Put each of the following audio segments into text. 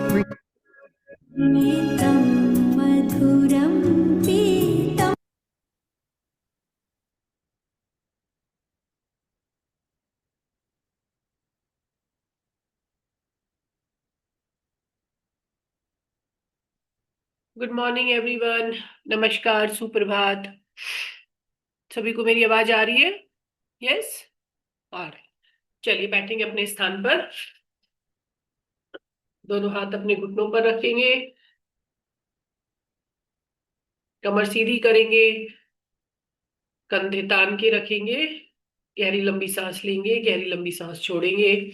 गीतं मधुरं पीतम्। Good morning everyone. नमस्कार, सुप्रभात। सभी को मेरी आवाज आ रही है? यस। और चलिए बैठेंगे अपने स्थान पर। दोनों हाथ अपने घुटनों पर रखेंगे। कमर सीधी करेंगे। कंधे तान के रखेंगे। गहरी लंबी सांस लेंगे, गहरी लंबी सांस छोड़ेंगे।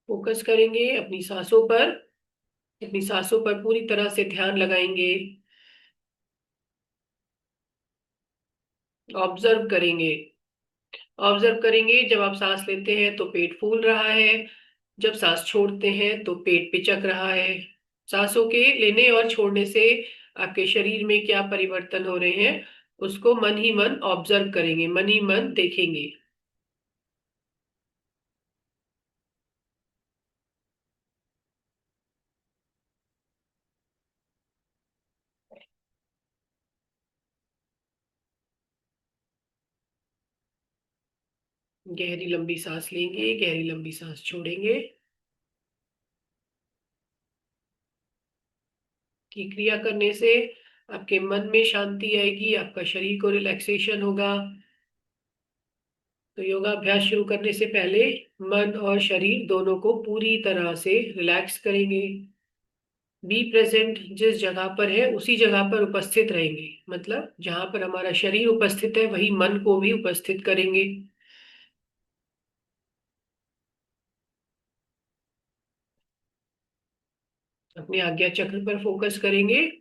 फोकस करेंगे अपनी सांसों पर। अपनी सांसों पर पूरी तरह से ध्यान लगाएंगे। ऑब्जर्व करेंगे। ऑब्जर्व करेंगे, जब आप सांस लेते हैं तो पेट फूल रहा है। जब सांस छोड़ते हैं तो पेट पिचक रहा है। सांसों के लेने और छोड़ने से आपके शरीर में क्या परिवर्तन हो रहे हैं, उसको मन ही मन ऑब्जर्व करेंगे, मन ही मन देखेंगे। गहरी लंबी सांस लेंगे, गहरी लंबी सांस छोड़ेंगे। की क्रिया करने से आपके मन में शांति आएगी, आपका शरीर को रिलैक्सेशन होगा। तो योगाभ्यास शुरू करने से पहले मन और शरीर दोनों को पूरी तरह से रिलैक्स करेंगे। बी प्रेजेंट, जिस जगह पर है उसी जगह पर उपस्थित रहेंगे। मतलब जहां पर हमारा शरीर उपस्थित है वही मन को भी उपस्थित करेंगे। अपने आज्ञा चक्र पर फोकस करेंगे।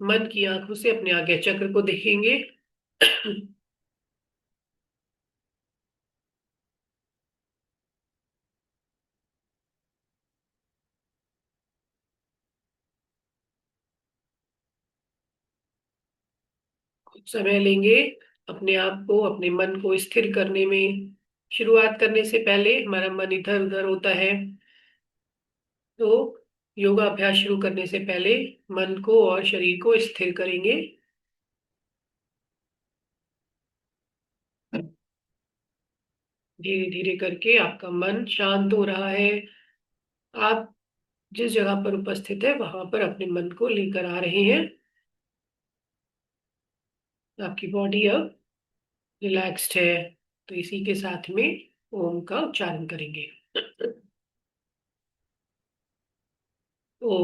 मन की आंखों से अपने आज्ञा चक्र को देखेंगे। कुछ समय लेंगे अपने आप को, अपने मन को स्थिर करने में। शुरुआत करने से पहले हमारा मन इधर उधर होता है। तो योगा अभ्यास शुरू करने से पहले मन को और शरीर को स्थिर करेंगे। धीरे धीरे करके आपका मन शांत हो रहा है। आप जिस जगह पर उपस्थित है वहां पर अपने मन को लेकर आ रहे हैं। आपकी बॉडी अब रिलैक्स्ड है। तो इसी के साथ में ओम का उच्चारण करेंगे। ओ।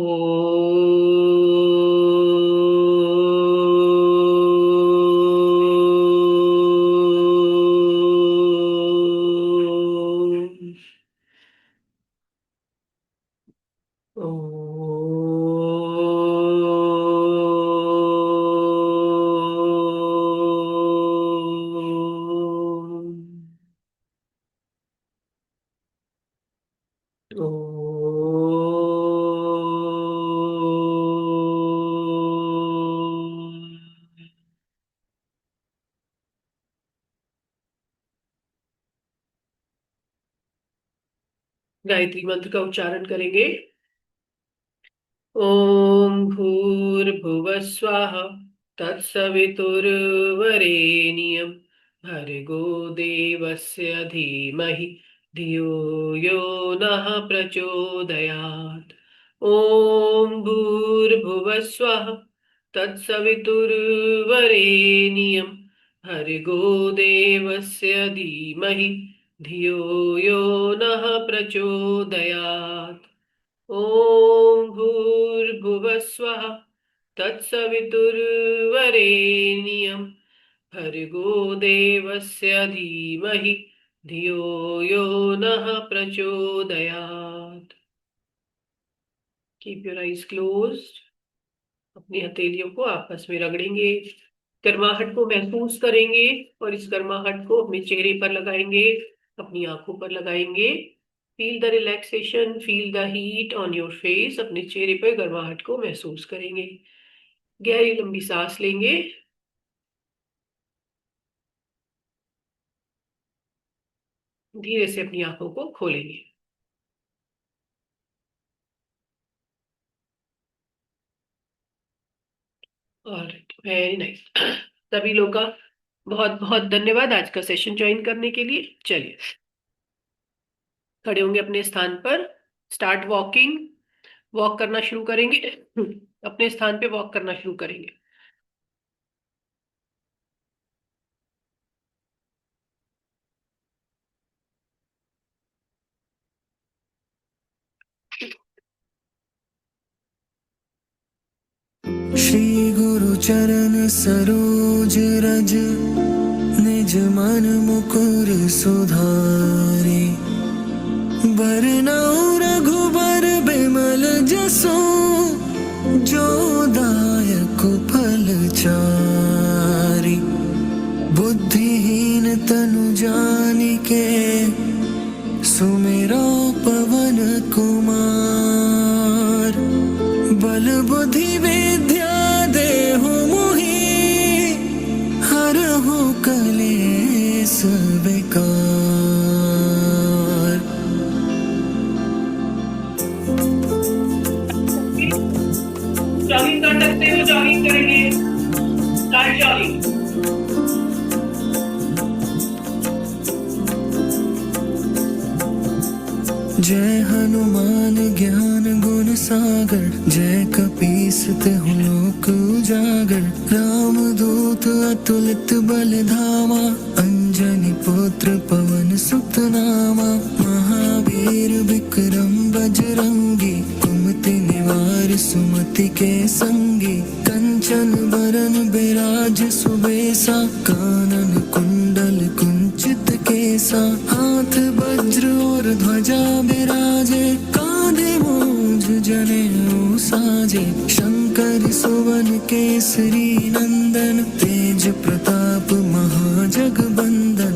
गायत्री मंत्र का उच्चारण करेंगे। ओम भूर्भुवः स्वः तत्सवितुर्वरेण्यं भर्गो देवस्य धीमहि धियो यो नः प्रचोदयात्। ओम भूर्भुवः स्वः तत्सवितुर्वरेण्यं भर्गो देवस्य धीमहि धियो यो नः प्रचोदयात्। ओम भूर्भुवः स्वः तत्सवितुर्वरेण्यं भर्गो देवस्य धीमहि धियो यो नः प्रचोदयात्। Keep your eyes closed. अपनी हथेलियों को आपस में रगड़ेंगे। गर्माहट को महसूस करेंगे और इस गर्माहट को अपने चेहरे पर लगाएंगे, अपनी आंखों पर लगाएंगे। Feel the relaxation, feel the heat on your face. अपने चेहरे पर गर्माहट को महसूस करेंगे। गहरी लंबी सांस लेंगे। धीरे से अपनी आंखों को खोलेंगे। और वेरी नाइस। सभी लोग का बहुत बहुत धन्यवाद आज का सेशन ज्वाइन करने के लिए। चलिए खड़े होंगे अपने स्थान पर, स्टार्ट वॉकिंग, वॉक करना शुरू करेंगे। अपने स्थान पे वॉक करना शुरू करेंगे। श्री गुरु चरण सरोज रज, निज मन मुकुर सुधारे। बरनउँ रघुबर बिमल जसु, जो दायक फल चारि। बुद्धिहीन तनु जानिके, सुमिरौ पवन कुमार। बल बुद्धि विद्या देहु मोहि, हरहु कलेस विकार। जॉगिंग कर सकते हो, जॉगिंग करेंगे। Start jogging. जय हनुमान ज्ञान गुण सागर, जय कपीस तिहु लोक उजागर। राम दूत अतुलित बल धामा, अंजनी पुत्र पवन सुत नामा। महावीर विक्रम बजरंगी, कुमति निवार सुमति के संगी। कंचन बरन बिराज सुबेसा, कानन कुंडल कुंचित केसा। हाथ वज्र और ध्वजा बिराजे, कांधे मूंज जनेऊ साजे। शंकर सुवन केसरी नंदन, तेज प्रताप महाजगबंदन।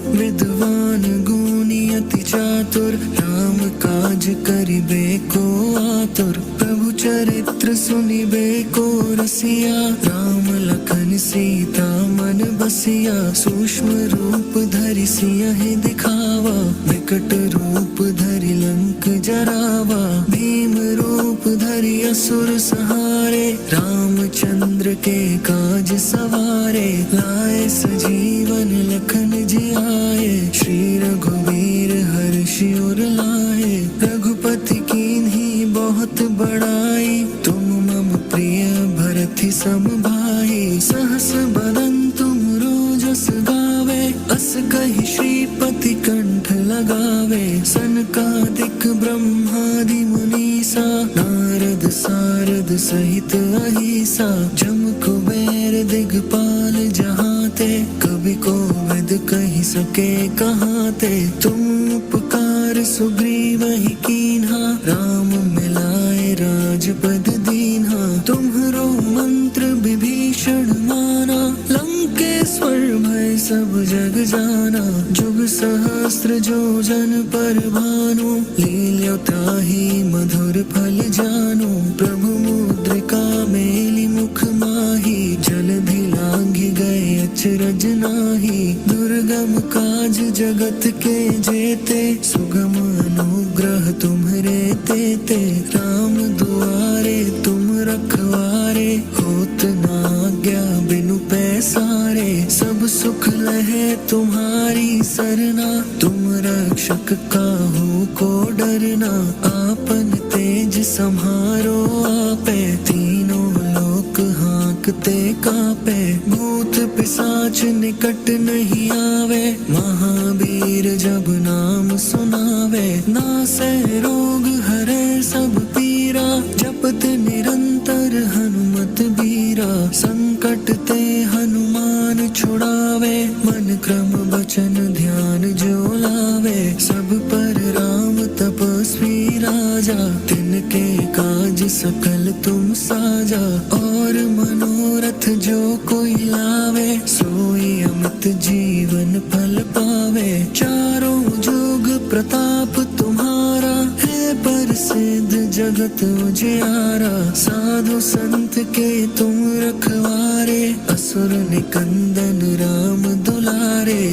विद्वान गुणी अति चातुर, राम काज करिबे को आतुर। प्रभु चरित्र सुनिबे को रसिया, राम लखन सीता मन बसिया। सूक्ष्म रूप धरि सियहि दिखावा, विकट रूप धरि लंक जरावा। भीम रूप धरि असुर संहारे, रामचंद्र के काज सवारे। लाए सजीवन लखन जियाए, श्री रघुवीर हर्षि उर लाए। रघुपति कीन्ही बहुत बड़ाई, तुम मम प्रिय भरति सम भाई। सहस बदन तुम रोजस गावे, अस कहि श्रीपति कंठ लगावे। सनकादिक ब्रह्मादि मुनीसा, नारद सारद सहित अहिसा। जम कुबेर दिगपाल जहाते, कवि कोविद कहि सके कहाते। तुम उपकार सुग्रीवहि कीन्हा, राम मिलाए राजपद दीन्हा। तुम्हरो मंत्र विभीषण माना, लंकेश्वर भय सब जग जाना। जुग सहस्त्र जो जन पर भानु, लील्यो ताहि मधुर फल जानु। प्रभु मुद्रिका मेलि मुख माहि, जलधि लांघि गए अचरज नाही। दुर्गम काज जगत के जेते, सुगम अनुग्रह तुम्हरे तेते। राम दुआरे तुम रखवारे, होत न आज्ञा बिनु पैसारे। सब सुख लहे तुम्हारी सरना, तुम रक्षक काहू को डरना। आपन तेज सम्हारो आपे, तीनों लोक हांकते कापे। भूत पिशाच निकट नहीं आवे, महावीर जब नाम सुनावे। नासै रोग हरै सब पीरा, जपत निरंतर हनुमत बीरा। संकट ते हनुमान छुड़ावे, मन क्रम वचन ध्यान जो लावे। सब पर राम तपस्वी राजा, तिनके काज सकल तुम साजा। और मनोरथ जो कोई लावे, सोई अमित जीवन फल पावे। चारों जुग प्रताप तुम्हारा, है प्रसिद्ध जगत उजियारा। साधु संत के तुम रखवारे, असुर निकंदन राम दुलारे।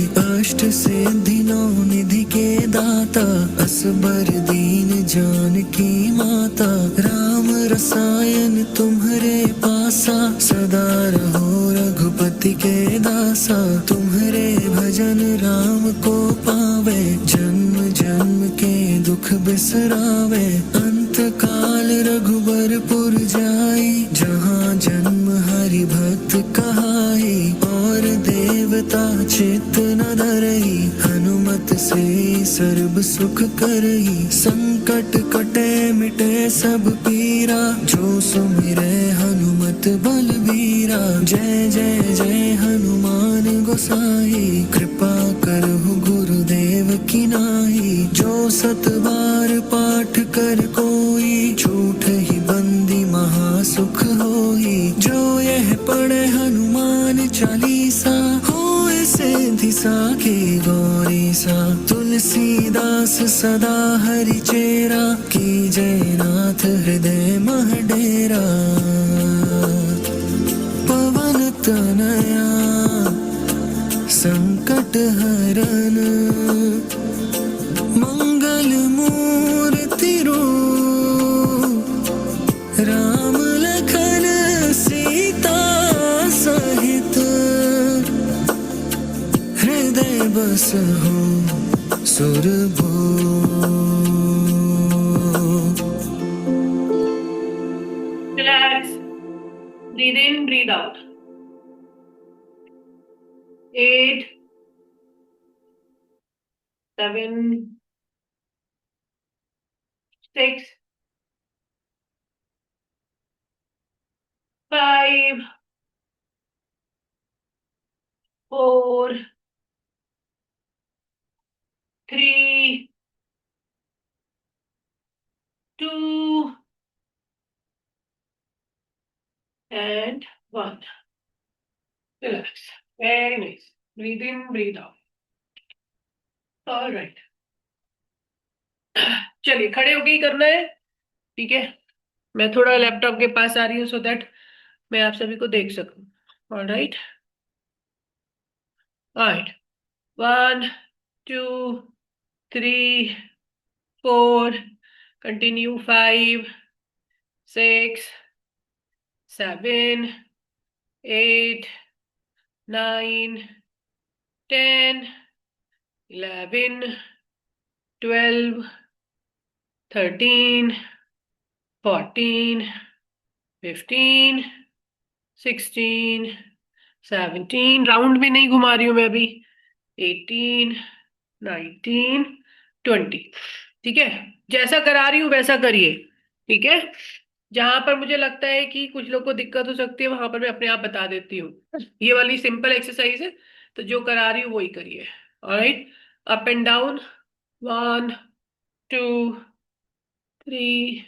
अष्ट सिद्धि नौ निधि के दाता, असबर दीन जानकी माता। राम रसायन तुम्हारे पासा, सदा रहो रघुपति के दासा। तुम्हारे भजन राम को पावे, जन्म जन्म के दुख बिसरावे। अंत काल रघुबरपुर जाई, जहाँ जन्म हरि भक्त कहाई। और देवता चित्त न धरई, हनुमत से सर्व सुख करई। संकट कटे मिटे सब पीरा, जो सुमिरे हनुमत बलबीरा। जय जय जय हनुमान गोसाई, कृपा करहु गुरुदेव की नाई। जो सत बार पाठ कर कोई, झूठ ही बंदी महासुख होई। जो यह पढ़े हनुमान चालीसा, होए सिद्धि साखी गौरीसा। तुलसीदास सदा हरि चेरा, की जय नाथ हृदय मह डेरा। पवन तनया संकट हरन, मंगल मूर्ति रूप। राम लखन सीता सहित, हृदय बसहु सुरभूप। Relax. Breathe in, breathe out. 8, 7, 6, 5, 4, 3, 2, and 1. Relax. Very nice. Breathe in, breathe out. All right. चलिए, खड़े होके ही करना है, ठीक है। मैं थोड़ा लैपटॉप के पास आ रही हूँ, सो दैट मैं आप सभी को देख सकूं। All right, alright. 1, 2, 3, 4, continue. 5, 6, 7, 8, 9, 10, 11, 12, 13, 14, 15, 16, 17, round में नहीं घुमा रही हूं मैं अभी। 18, 19, 20, ठीक है। जैसा करा रही हूं वैसा करिए, ठीक है। जहां पर मुझे लगता है कि कुछ लोग को दिक्कत हो सकती है, वहां पर मैं अपने आप बता देती हूँ। ये वाली सिंपल एक्सरसाइज है, तो जो करा रही हूँ वही करिए। Alright, up and down. 1, 2, 3,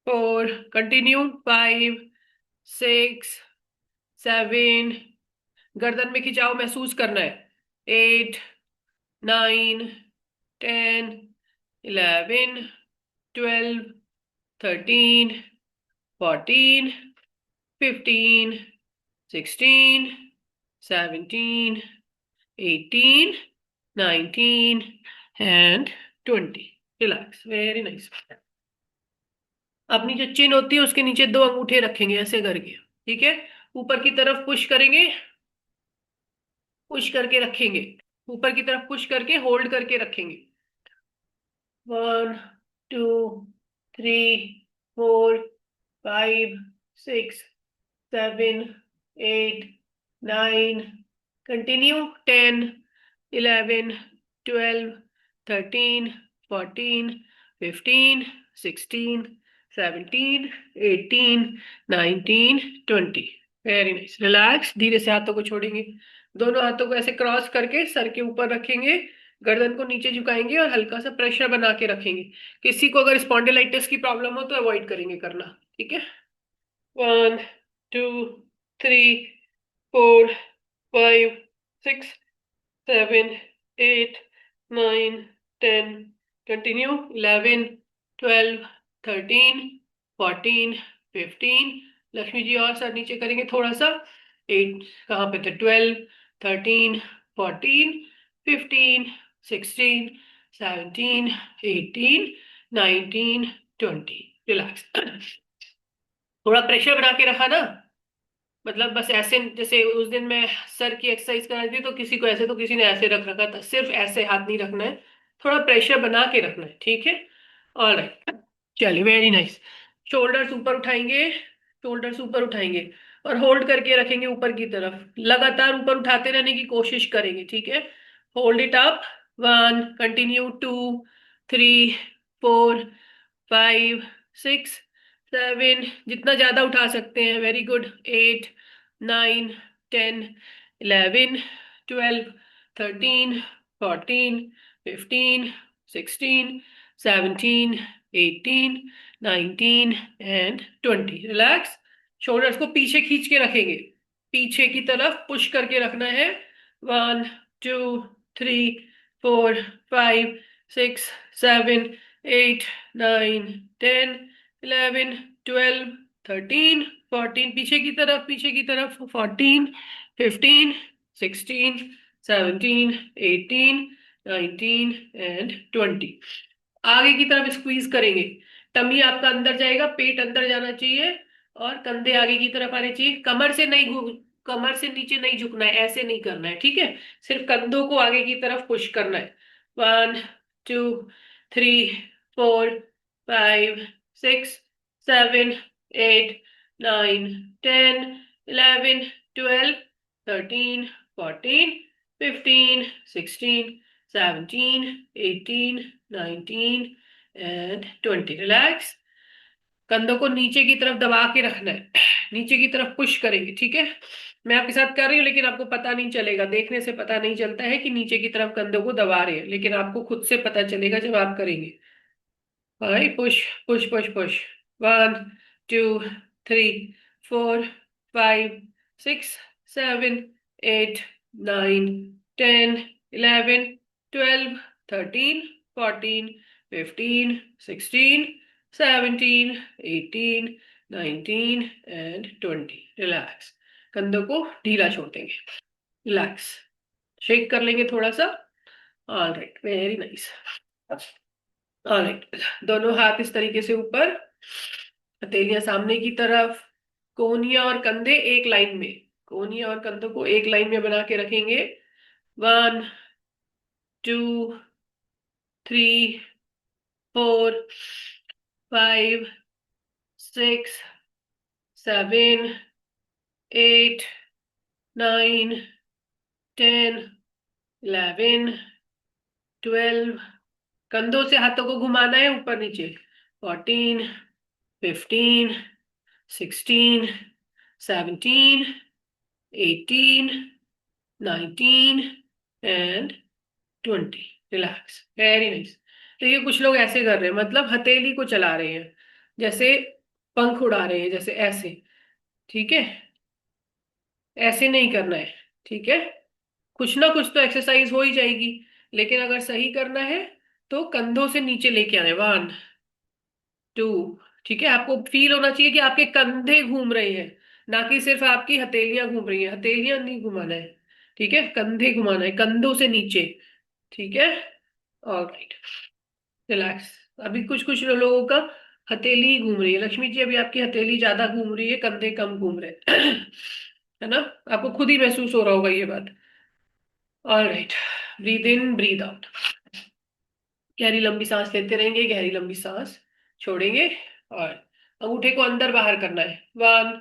4, continue. 5, 6, 7, गर्दन में खिंचाव महसूस करना है। 8, 9, 10, 11, 12, 13, 14, 15, 16, 17, 18, 19, and 20. Relax. Very nice. अपनी जो चिन होती है उसके नीचे 2 अंगूठे रखेंगे ऐसे करके, ठीक है। ऊपर की तरफ पुश करेंगे, पुश करके रखेंगे। ऊपर की तरफ पुश करके होल्ड करके रखेंगे। 1, 2, 3, 4, 5, 6, 7, 8, 9, कंटिन्यू। 10, 11, 12, 13, 14, 15, 16, 17, 18, 19, 20। Very nice. रिलैक्स। धीरे से हाथों को छोड़ेंगे, दोनों हाथों को ऐसे क्रॉस करके सर के ऊपर रखेंगे, गर्दन को नीचे झुकाएंगे और हल्का सा प्रेशर बना के रखेंगे। किसी को अगर स्पॉन्डिलाइटिस की प्रॉब्लम हो तो अवॉइड करेंगे करना, ठीक है। 1, 2, 3, 4, 5, 6, 7, 8, 9, 10, कंटिन्यू। 11, 12, 13, 14, 15, लक्ष्मी जी और सर नीचे करेंगे थोड़ा सा। 8 कहाँ पे थे? 12, 13, 14, 15, 16, 17, 18, 19, 20। रिलैक्स। थोड़ा प्रेशर बना के रखा ना, मतलब बस ऐसे, जैसे उस दिन मैं सर की एक्सरसाइज करा रही थी तो किसी को ऐसे तो किसी ने ऐसे रख रखा था, सिर्फ ऐसे हाथ नहीं रखना है, थोड़ा प्रेशर बना के रखना है, ठीक है। ऑलराइट, चलिए, वेरी नाइस। शोल्डर्स ऊपर उठाएंगे, शोल्डर्स ऊपर उठाएंगे और होल्ड करके रखेंगे ऊपर की तरफ, लगातार ऊपर उठाते रहने की कोशिश करेंगे, ठीक है। होल्ड इट अप, 1, कंटिन्यू, 2, 3, 4, 5, 6, 7, जितना ज्यादा उठा सकते हैं, very good, 8, 9, 10, 11, 12, 13, 14, 15, 16, 17, 18, 19 and 20। Relax. Shoulders को पीछे खींच के रखेंगे, पीछे की तरफ पुश करके रखना है। 1, 2, 3, 4, 5, 6, 7, 8, 9, 10, 11, 12, 13, 14, पीछे की तरफ, पीछे की तरफ, 14, 15, 16, 17, 18, 19 एंड 20। आगे की तरफ स्क्वीज करेंगे, टमी आपका अंदर जाएगा, पेट अंदर जाना चाहिए और कंधे आगे की तरफ आने चाहिए। कमर से नहीं कमर से नीचे नहीं झुकना है, ऐसे नहीं करना है, ठीक है। सिर्फ कंधों को आगे की तरफ पुश करना है। 1, 2, 3, 4, 5, 6, 7, 8, 9, 10, 11, 12, 13, 14, 15, 16, 17, 18, 19 एंड 20। रिलैक्स। कंधों को नीचे की तरफ दबा के रखना है, नीचे की तरफ पुश करेंगे, ठीक है। मैं आपके साथ कर रही हूँ लेकिन आपको पता नहीं चलेगा, देखने से पता नहीं चलता है कि नीचे की तरफ कंधों को दबा रहे हैं, लेकिन आपको खुद से पता चलेगा जब आप करेंगे। भाई push push push push, 1, 2, 3, 4, 5, 6, 7, 8, 9, 10, 11, 12, 13, 14, 15, 16, 17, 18, 19 and 20। Relax. कंधों को ढीला छोड़ देंगे, रिलैक्स। शेक कर लेंगे थोड़ा सा। All right, very nice. Alright, दोनों हाथ इस तरीके से ऊपर, हथेलियां सामने की तरफ, कोहनियां और कंधे एक लाइन में, कोहनियां और कंधों को एक लाइन में बना के रखेंगे। 1, 2, 3, 4, 5, 6, 7, 8, 9, 10, 11, 12, कंधों से हाथों को घुमाना है ऊपर नीचे। 14, 15, 16, 17, 18, 19 एंड 20। Relax, very nice. तो ये कुछ लोग ऐसे कर रहे हैं, मतलब हथेली को चला रहे हैं, जैसे पंख उड़ा रहे हैं, जैसे ऐसे, ठीक है। ऐसे नहीं करना है, ठीक है। कुछ ना कुछ तो एक्सरसाइज हो ही जाएगी, लेकिन अगर सही करना है तो कंधों से नीचे लेके आना है। 1, 2, ठीक है। आपको फील होना चाहिए कि आपके कंधे घूम रहे हैं, ना कि सिर्फ आपकी हथेलियां घूम रही हैं। हथेलियां नहीं घुमाना है, ठीक है, कंधे घुमाना है, कंधों से नीचे, ठीक है। Alright, relax. अभी कुछ कुछ लोगों का हथेली ही घूम रही है। लक्ष्मी जी, अभी आपकी हथेली ज्यादा घूम रही है, कंधे कम घूम रहे हैं। है ना, आपको खुद ही महसूस हो रहा होगा ये बात। Alright, breathe in, breathe out. गहरी लंबी सांस लेते रहेंगे, गहरी लंबी सांस छोड़ेंगे और अंगूठे को अंदर बाहर करना है। 1,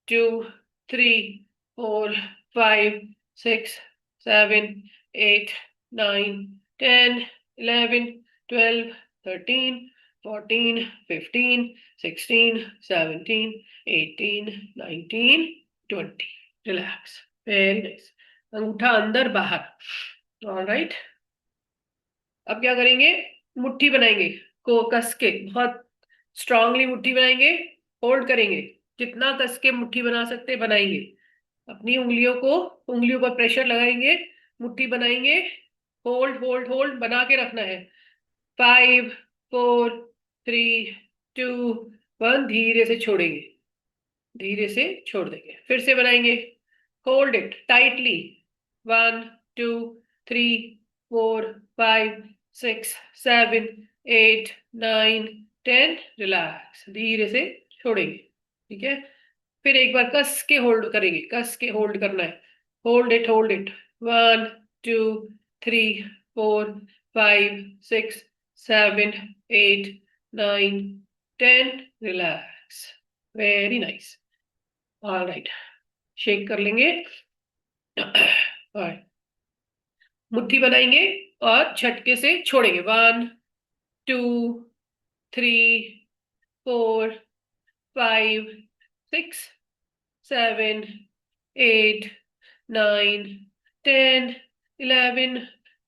2, 3, 4, 5, 6, 7, 8, 9, 10, 11, 12, 13, 14, 15, 16, 17, 18, 19, 20। Relax, very nice. अंगूठा अंदर बाहर। ऑलराइट, अब क्या करेंगे, मुट्ठी बनाएंगे, को कस के बहुत स्ट्रांगली मुट्ठी बनाएंगे, होल्ड करेंगे, जितना कस के मुट्ठी बना सकते बनाएंगे। अपनी उंगलियों को, उंगलियों पर प्रेशर लगाएंगे, मुट्ठी बनाएंगे, होल्ड होल्ड होल्ड बना के रखना है। 5, 4, 3, 2, 1, धीरे से छोड़ेंगे, धीरे से छोड़ देंगे, फिर से बनाएंगे, होल्ड इट टाइटली, 1, 2, 3, 4 5 6 7 8 9 10। रिलैक्स, धीरे से छोड़ेंगे। ठीक है, फिर एक बार कस के होल्ड करेंगे, कस के होल्ड करना है। Hold it, hold it. 1 2 3 4 5 6 7 8 9 10। Relax, very nice. All right, shake कर लेंगे और मुट्ठी बनाएंगे और झटके से छोड़ेंगे। 1 2 3 4 5 6 7 8 9 10 11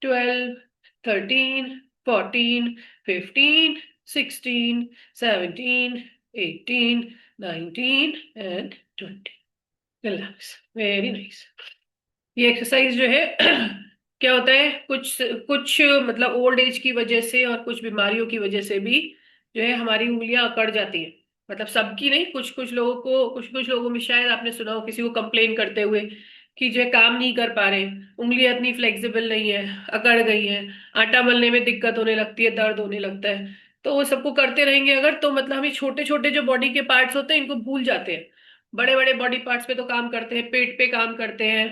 12 13 14 15 16 17 18 19 and 20। Relax, very nice. ये एक्सरसाइज जो है क्या होता है, कुछ कुछ मतलब ओल्ड एज की वजह से और कुछ बीमारियों की वजह से भी जो है हमारी उंगलियां अकड़ जाती हैं। मतलब सबकी नहीं, कुछ कुछ लोगों को, कुछ कुछ लोगों में शायद आपने सुना हो किसी को कंप्लेन करते हुए कि जो है काम नहीं कर पा रहे, उंगलियां इतनी फ्लेक्सिबल नहीं है, अकड़ गई हैं, आटा मलने में दिक्कत होने लगती है, दर्द होने लगता है। तो वो सबको करते रहेंगे अगर, तो मतलब हम छोटे छोटे जो बॉडी के पार्ट्स होते हैं इनको भूल जाते हैं। बड़े बड़े बॉडी पार्ट्स पे तो काम करते हैं, पेट पे काम करते हैं,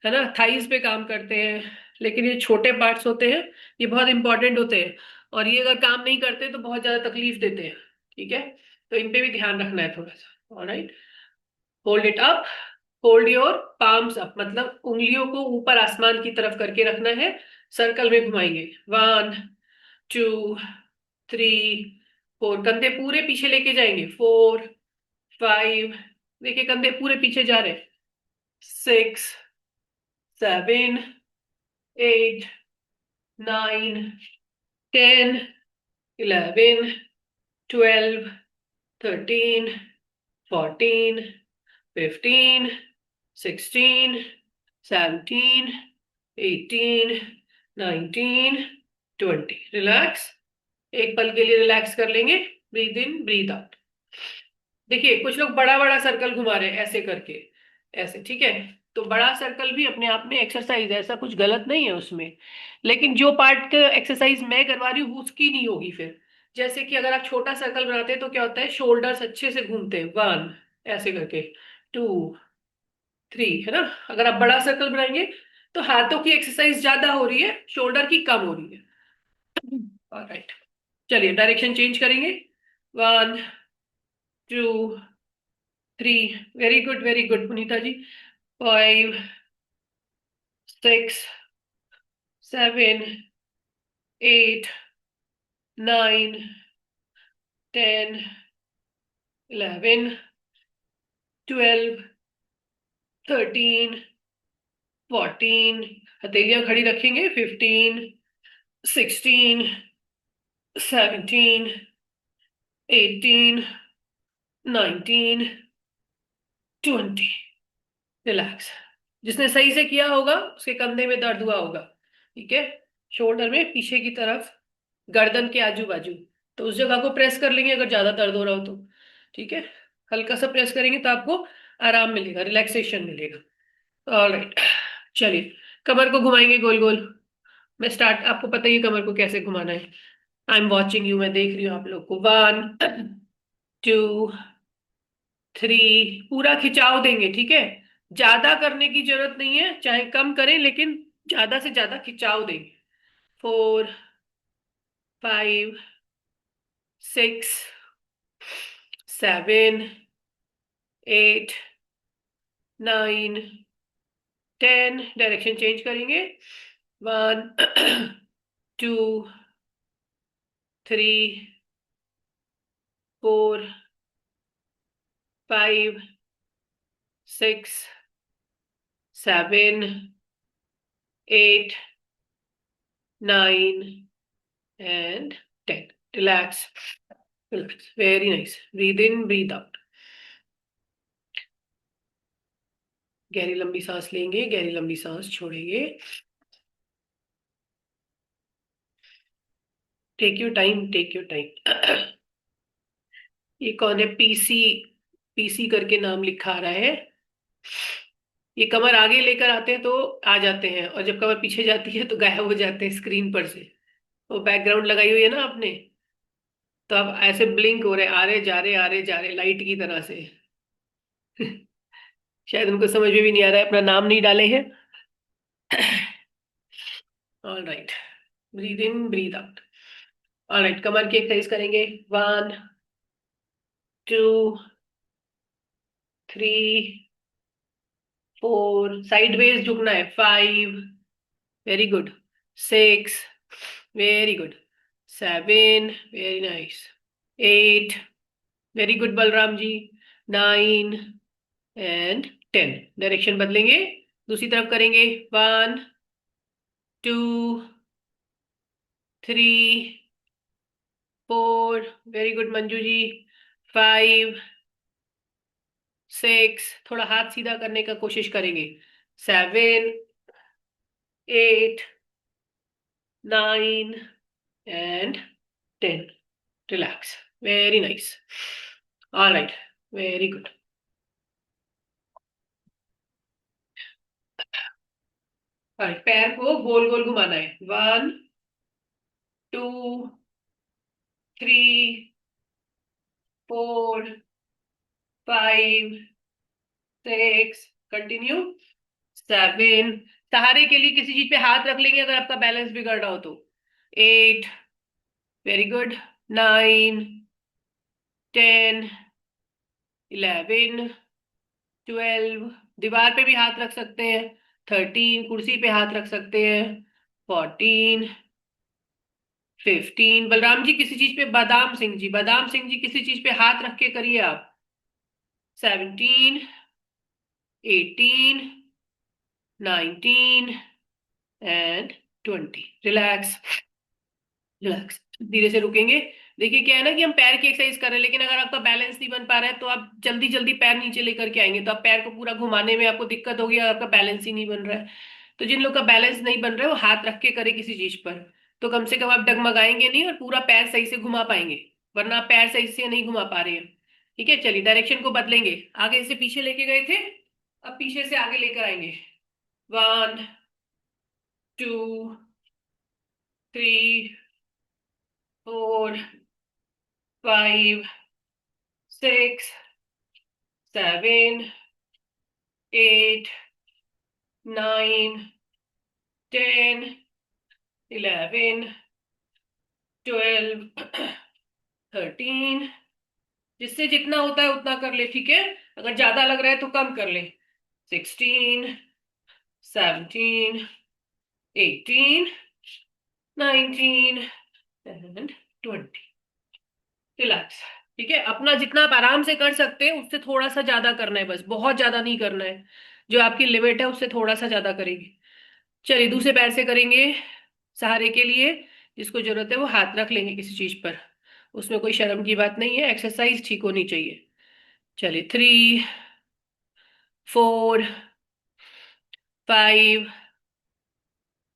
है ना, थाइस पे काम करते हैं, लेकिन ये छोटे पार्ट्स होते हैं, ये बहुत इंपॉर्टेंट होते हैं, और ये अगर काम नहीं करते तो बहुत ज्यादा तकलीफ देते हैं। ठीक है, तो इन पे भी ध्यान रखना है थोड़ा सा। Alright, hold it up, hold your palms up, मतलब उंगलियों को ऊपर आसमान की तरफ करके रखना है, सर्कल में घुमाएंगे। 1 2 3 4, कंधे पूरे पीछे लेके जाएंगे। 4 5, देखिए कंधे पूरे पीछे जा रहे हैं। 6 7 8 9 10 11 12 13 14 15 16 17 18 19 20। रिलैक्स, एक पल के लिए रिलैक्स कर लेंगे। Breathe in, breathe out. देखिए कुछ लोग बड़ा बड़ा सर्कल घुमा रहे हैं ऐसे करके, ऐसे। ठीक है, तो बड़ा सर्कल भी अपने आप में एक्सरसाइज है, ऐसा कुछ गलत नहीं है उसमें, लेकिन जो पार्ट का एक्सरसाइज मैं करवा रही हूँ उसकी नहीं होगी फिर। जैसे कि अगर आप छोटा सर्कल बनाते हैं तो क्या होता है, शोल्डर्स अच्छे से घूमते हैं। 1 ऐसे करके, 2 3, है ना। अगर आप बड़ा सर्कल बनाएंगे तो हाथों की एक्सरसाइज ज्यादा हो रही है, शोल्डर की कम हो रही है। ऑलराइट, चलिए डायरेक्शन चेंज करेंगे। 1 2 3, वेरी गुड, वेरी गुड पुनीता जी। 5 6 7 8 9 10 11 12 13 14, हथेलियां खड़ी रखेंगे। 15 16 17 18 19 20। रिलैक्स, जिसने सही से किया होगा उसके कंधे में दर्द हुआ होगा। ठीक है, शोल्डर में पीछे की तरफ, गर्दन के आजू बाजू, तो उस जगह को प्रेस कर लेंगे अगर ज्यादा दर्द हो रहा हो तो। ठीक है, हल्का सा प्रेस करेंगे तो आपको आराम मिलेगा, रिलैक्सेशन मिलेगा। ऑलराइट, चलिए कमर को घुमाएंगे गोल गोल। मैं स्टार्ट, आपको पता ही है कमर को कैसे घुमाना है। आई एम वॉचिंग यू, मैं देख रही हूँ आप लोग को। 1 2 3, पूरा खिंचाव देंगे। ठीक है, ज्यादा करने की जरूरत नहीं है, चाहे कम करें लेकिन ज्यादा से ज्यादा खिंचाव देंगे। 4 5 6 7 8 9 10, डायरेक्शन चेंज करेंगे। 1 2 3 4 5 6 7 8 9 and 10। Relax, relax, very nice। Breathe in, breathe out। गहरी लंबी सांस लेंगे, गहरी लंबी सांस छोड़ेंगे। Take your time, take your time. ये कौन है, पीसी, पीसी करके नाम लिखा आ रहा है। ये कमर आगे लेकर आते हैं तो आ जाते हैं, और जब कमर पीछे जाती है तो गायब हो जाते हैं स्क्रीन पर से। वो बैकग्राउंड लगाई हुई है ना आपने, तो अब ऐसे ब्लिंक हो रहे, आ रहे जा रहे, आ रहे जा रहे, लाइट की तरह से। शायद उनको समझ में भी नहीं आ रहा है, अपना नाम नहीं डाले हैं। All right, breathe in breathe out. All right, कमर की एक्सरसाइज करेंगे। 1 2 3 4, साइडवेज झुकना है। 5, very good. 6, very good. 7, very nice. 8, very good Balram ji. 9 and 10। Direction बदलेंगे, दूसरी तरफ करेंगे। 1 2 3 4, वेरी गुड मंजू जी। 5 6, थोड़ा हाथ सीधा करने का कोशिश करेंगे। 7 8 9 and 10। Relax, very nice. All right, very good. पैर को गोल गोल घुमाना है। 1 2 3 4 5 6, कंटिन्यू। 7, सहारे के लिए किसी चीज पे हाथ रख लेंगे अगर आपका बैलेंस बिगड़ रहा हो तो। 8, वेरी गुड। 9 10 11 12, दीवार पे भी हाथ रख सकते हैं। 13, कुर्सी पे हाथ रख सकते हैं। 14 15, बलराम जी किसी चीज पे, बादाम सिंह जी, बादाम सिंह जी किसी चीज पे हाथ रख के करिए आप। 17 18 19 एंड 20। रिलैक्स, रिलैक्स, धीरे से रुकेंगे। देखिए क्या है ना कि हम पैर की एक्सरसाइज कर रहे हैं, लेकिन अगर आपका बैलेंस नहीं बन पा रहा है तो आप जल्दी जल्दी पैर नीचे लेकर के आएंगे तो आप पैर को पूरा घुमाने में आपको दिक्कत होगी, और आपका बैलेंस ही नहीं बन रहा है। तो जिन लोग का बैलेंस नहीं बन रहा है वो हाथ रख के करे किसी चीज पर, तो कम से कम आप डगमगाएंगे नहीं और पूरा पैर सही से घुमा पाएंगे। वरना आप पैर सही से नहीं घुमा पा रहे हैं। ठीक है, चलिए डायरेक्शन को बदलेंगे। आगे से पीछे लेके गए थे, अब पीछे से आगे लेकर आएंगे। 1 2 3 4 5 6 7 8 9 10 11 12 13। जिससे जितना होता है उतना कर ले, ठीक है। अगर ज्यादा लग रहा है तो कम कर ले। 16 17 18 19 एंड 20। रिलैक्स। ठीक है, अपना जितना आप आराम से कर सकते हैं उससे थोड़ा सा ज्यादा करना है, बस बहुत ज्यादा नहीं करना है। जो आपकी लिमिट है उससे थोड़ा सा ज्यादा करेंगे। चलिए दूसरे पैर से करेंगे। सहारे के लिए जिसको जरूरत है वो हाथ रख लेंगे किसी चीज पर, उसमें कोई शर्म की बात नहीं है, एक्सरसाइज ठीक होनी चाहिए। चलिए 3 4 5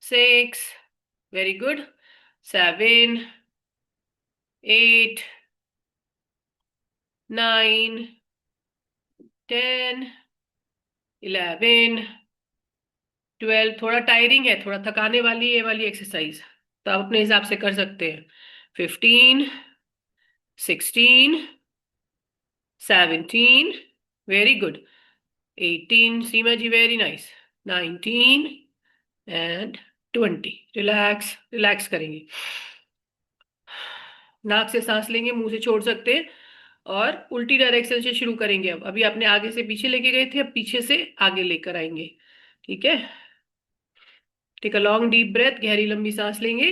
6, वेरी गुड। 7 8 9 10 11 12। थोड़ा टायरिंग है, थोड़ा थकाने वाली है ये वाली एक्सरसाइज, तो आप अपने हिसाब से कर सकते हैं। 15 16 17, very good. 18, Seema ji very nice. 19 and 20। Relax, relax करेंगे। नाक से सांस लेंगे, मुंह से छोड़ सकते हैं। और उल्टी डायरेक्शन से शुरू करेंगे। अब अभी आपने आगे से पीछे लेके गए थे, अब पीछे से आगे लेकर आएंगे। ठीक है, take a long deep breath, गहरी लंबी सांस लेंगे।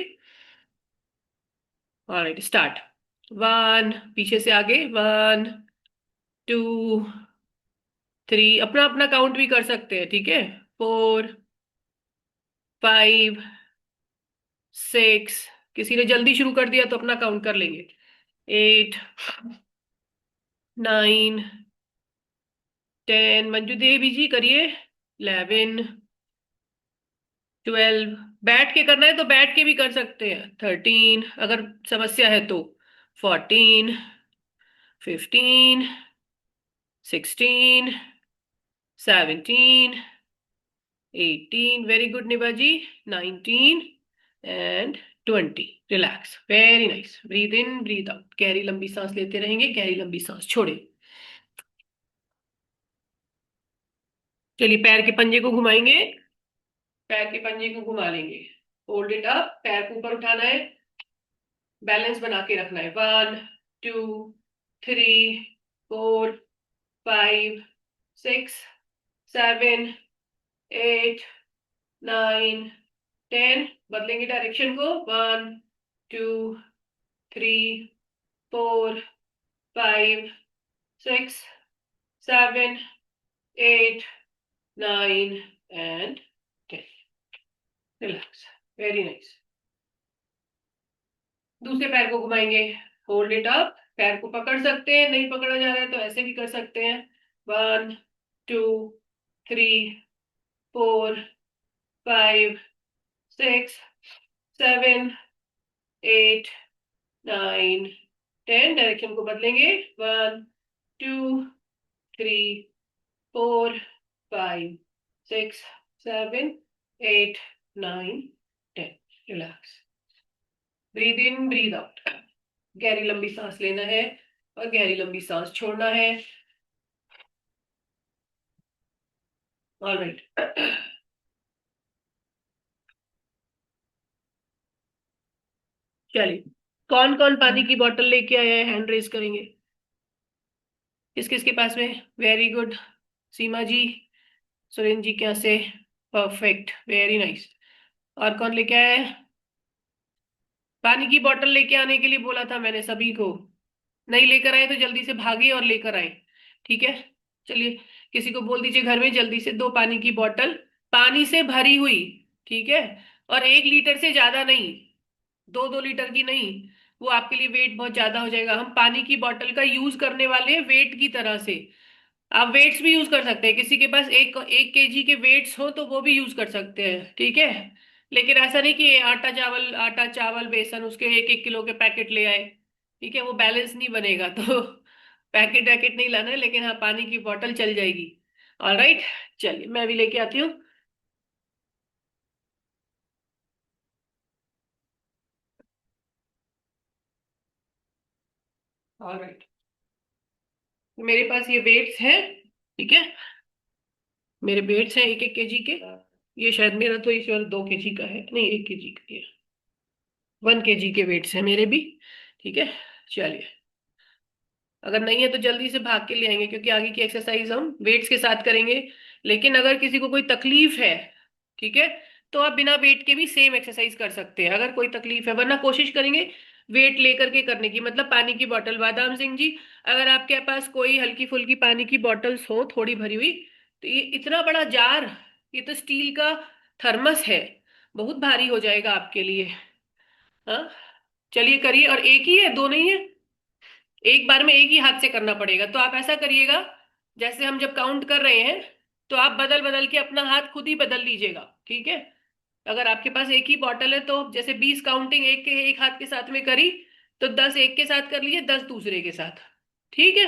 Alright, start. 1, पीछे से आगे। 1 2 3, अपना अपना काउंट भी कर सकते हैं, ठीक है। 4 5 6, किसी ने जल्दी शुरू कर दिया तो अपना काउंट कर लेंगे। 8 9 10, मंजू देवी जी करिए। 11 12, बैठ के करना है तो बैठ के भी कर सकते हैं। 13, अगर समस्या है तो। 14 15 16 17 18, very good Niva ji, 19 and 20. Relax, very nice. Breathe in, breathe out. गहरी लंबी सांस लेते रहेंगे, गहरी लंबी सांस छोड़े। चलिए पैर के पंजे को घुमाएंगे, पैर के पंजे को घुमा लेंगे। होल्ड इट अप, पैर को ऊपर उठाना है, बैलेंस बना के रखना है। 1 2 3 4 5 6 7 8 9 10। बदलेंगे डायरेक्शन को। 1 2 3 4 5 6 7 8 9 and 10। Relax, very nice. दूसरे पैर को घुमाएंगे। होल्ड इट अप, पैर को पकड़ सकते हैं, नहीं पकड़ा जा रहा है तो ऐसे भी कर सकते हैं। 1 2 3 4 5 6 7 8 9 10। डायरेक्शन को बदलेंगे। 1 2 3 4 5 6 7 8 9 10। Relax, breathe in, breathe out. गहरी लंबी सांस लेना है और गहरी लंबी सांस छोड़ना है। ऑलराइट, चलिए कौन कौन पानी की बोतल लेके आया है, हैंड रेज करेंगे। किस किस के पास में? वेरी गुड, सीमा जी, सुरेंद्र जी क्या से, परफेक्ट, वेरी नाइस। और कौन लेके आया है? पानी की बोतल लेके आने के लिए बोला था मैंने सभी को। नहीं लेकर आए तो जल्दी से भागे और लेकर आए, ठीक है। चलिए किसी को बोल दीजिए घर में जल्दी से 2 पानी की बोतल, पानी से भरी हुई, ठीक है। और 1 लीटर से ज्यादा नहीं, 2-2 लीटर की नहीं, वो आपके लिए वेट बहुत ज्यादा हो जाएगा। हम पानी की बोतल का यूज करने वाले हैं वेट की तरह से। आप वेट्स भी यूज कर सकते हैं, किसी के पास 1 केजी के वेट्स हो तो वो भी यूज कर सकते हैं, ठीक है। लेकिन ऐसा नहीं कि आटा चावल बेसन उसके 1-1 किलो के पैकेट ले आए, ठीक है, वो बैलेंस नहीं बनेगा। तो पैकेट वैकेट नहीं लाना है, लेकिन हाँ पानी की बोतल चल जाएगी। ऑलराइट, चलिए मैं भी लेके आती हूँ। ऑलराइट, मेरे पास ये वेट्स हैं, ठीक है, मेरे वेट्स हैं 1-1 केजी के। ये शायद मेरा तो इस बार 2 केजी का है, नहीं 1 केजी का, ये 1 केजी के वेट्स हैं मेरे भी, ठीक है। चलिए अगर नहीं है तो जल्दी से भाग के ले आएंगे, क्योंकि आगे की एक्सरसाइज हम वेट्स के साथ करेंगे। लेकिन अगर किसी को कोई तकलीफ है, ठीक है, तो आप बिना वेट के भी सेम एक्सरसाइज कर सकते हैं अगर कोई तकलीफ है, वरना कोशिश करेंगे वेट लेकर के करने की। मतलब पानी की बोतल, बादाम सिंह जी, अगर आपके पास कोई हल्की फुल्की पानी की बोतल्स हो थोड़ी भरी हुई, तो ये इतना बड़ा जार, ये तो स्टील का थर्मस है, बहुत भारी हो जाएगा आपके लिए। हाँ चलिए करिए, और एक ही है, दो नहीं है, एक बार में एक ही हाथ से करना पड़ेगा। तो आप ऐसा करिएगा, जैसे हम जब काउंट कर रहे हैं तो आप बदल बदल के अपना हाथ खुद ही बदल लीजिएगा, ठीक है। अगर आपके पास एक ही बॉटल है तो जैसे 20 काउंटिंग एक हाथ के साथ में करी, तो 10 एक के साथ कर लीजिए, 10 दूसरे के साथ, ठीक है।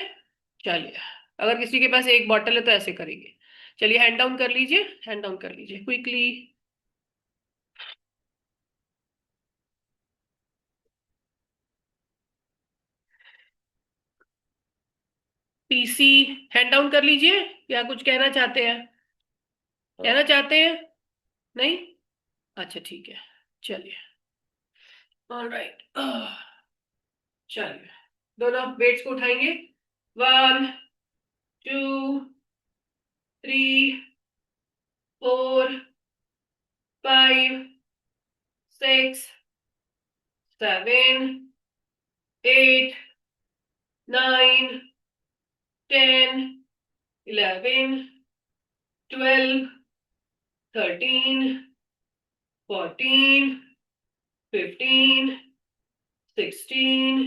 चलिए अगर किसी के पास एक बॉटल है तो ऐसे करेंगे। चलिए हैंड डाउन कर लीजिए, हैंड डाउन कर लीजिए क्विकली। पीसी, हैंड डाउन कर लीजिए, या कुछ कहना चाहते हैं? कहना चाहते हैं? नहीं, अच्छा ठीक है। चलिए, ऑलराइट, चलिए दोनों वेट्स को उठाएंगे। 1 2 3 4 5 6 7 8 9 10 11 12 13 14 15 16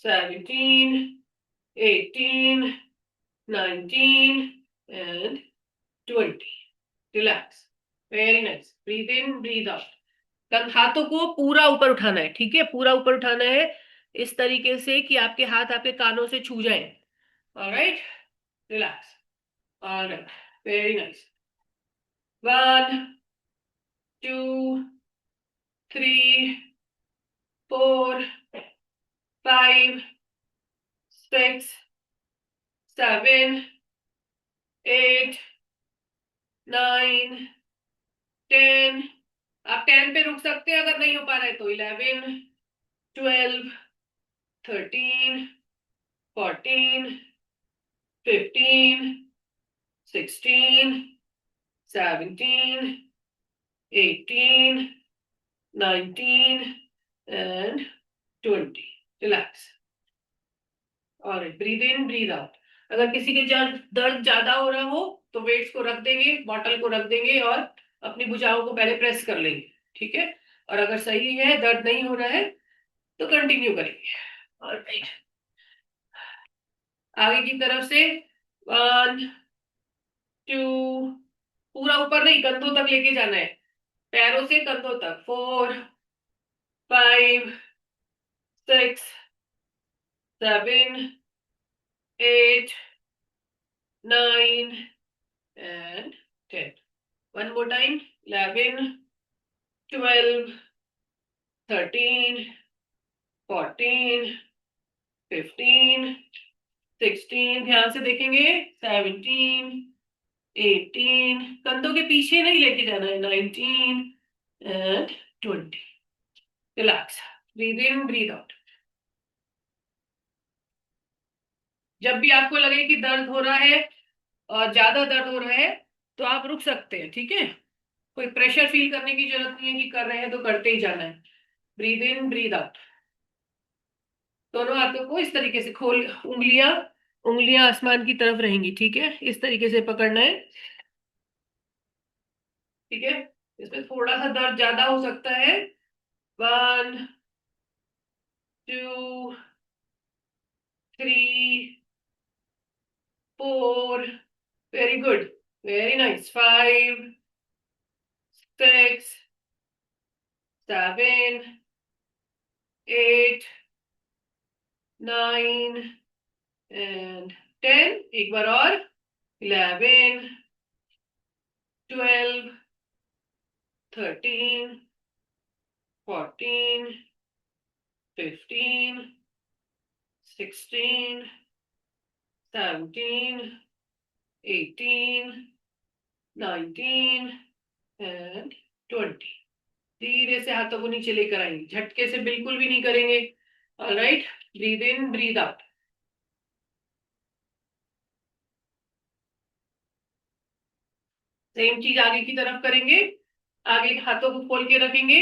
17 18 19 and 20। Relax, very nice. Breathe in, breathe out. हाथों को पूरा ऊपर उठाना है, ठीक है, पूरा ऊपर उठाना है इस तरीके से कि आपके हाथ आपके कानों से छू जाए। Alright, relax, alright, very nice. 1 2 3 4 5 6 7 8 9 10। आप 10 पे रुक सकते हैं, अगर नहीं हो पा रहा है तो 11 12 13 14 15 16 17 18 19 and 20। रिलैक्स। और ब्रीद इन ब्रीद आउट। अगर किसी के दर्द ज्यादा हो रहा हो तो वेट्स को रख देंगे, बॉटल को रख देंगे और अपनी भुजाओं को पहले प्रेस कर लेंगे, ठीक है। और अगर सही है, दर्द नहीं हो रहा है, तो कंटिन्यू करेंगे। ऑलराइट, आगे की तरफ से 1 2, पूरा ऊपर नहीं, कंधों तक लेके जाना है, पैरों से कंधों तक। 4 5 6 7 8 9 and 10। One more time, 11 12 13 14 15 16, ध्यान से देखेंगे, 17 18, कंधों के पीछे नहीं लेके जाना है, 19 and 20। Relax, breathe in breathe out. जब भी आपको लगे कि दर्द हो रहा है और ज्यादा दर्द हो रहा है तो आप रुक सकते हैं, ठीक है। कोई प्रेशर फील करने की जरूरत नहीं है कि कर रहे हैं तो करते ही जाना है। Breathe in breathe out. दोनों हाथों को इस तरीके से खोल, उंगलियां उंगलियां आसमान की तरफ रहेंगी, ठीक है, इस तरीके से पकड़ना है, ठीक है। इसमें थोड़ा सा दर्द ज्यादा हो सकता है। 1 2 3 4, very good, very nice. 5 6 7 8 9 and 10। एक बार और, 11 12 13 14 15 16 17 18 19 and 20। धीरे से हाथों को नीचे लेकर आएंगे, झटके से बिल्कुल भी नहीं करेंगे। Alright, breathe in breathe out. Same चीज आगे की तरफ करेंगे। आगे हाथों को खोल के रखेंगे,